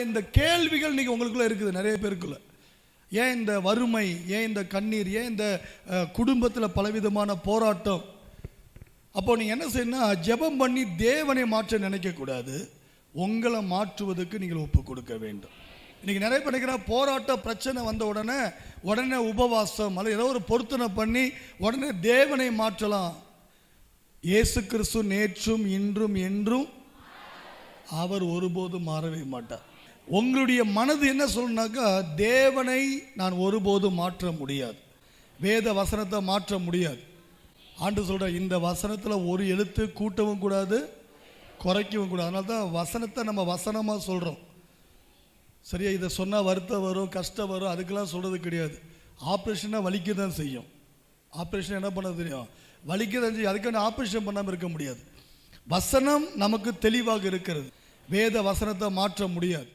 இந்த கேள்விகள் இன்னைக்கு உங்களுக்குள்ள இருக்குது, நிறைய பேருக்குள்ள. ஏன் இந்த வறுமை, ஏன் இந்த கண்ணீர், ஏன் இந்த குடும்பத்தில் பலவிதமான போராட்டம்? அப்போ நீங்கள் என்ன செய்யணும், ஜெபம் பண்ணி தேவனை மாற்ற நினைக்கக்கூடாது, உங்களை மாற்றுவதற்கு நீங்கள் ஒப்பு கொடுக்க வேண்டும். இன்றைக்கி நிறைய பண்ணிக்கிற போராட்ட பிரச்சனை வந்த உடனே உபவாசம் அல்லது ஏதோ ஒரு பொருத்தனை பண்ணி உடனே தேவனை மாற்றலாம். இயேசு கிறிஸ்து நேற்றும் இன்றும் என்றும் அவர் ஒருபோதும் மாறவே மாட்டார். உங்களுடைய மனது என்ன சொல்லணும்னாக்கா, தேவனை நான் ஒருபோதும் மாற்ற முடியாது, வேத வசனத்தை மாற்ற முடியாது. ஆண்டு சொல்கிற இந்த வசனத்தில் ஒரு எழுத்து கூட்டவும் கூடாது, குறைக்கவும் கூடாது. அதனால தான் வசனத்தை நம்ம வசனமாக சொல்கிறோம். சரியா? இதை சொன்னால் வருத்தம் வரும், கஷ்டம் வரும், அதுக்கெல்லாம் சொல்கிறது கிடையாது. ஆப்ரேஷனாக வலிக்க தான் செய்யும். ஆப்ரேஷன் என்ன பண்ண தெரியும், வலிக்க தான் செய்யும். அதுக்கான ஆப்ரேஷன் பண்ணாமல் இருக்க முடியாது. வசனம் நமக்கு தெளிவாக இருக்கிறது, வேத வசனத்தை மாற்ற முடியாது.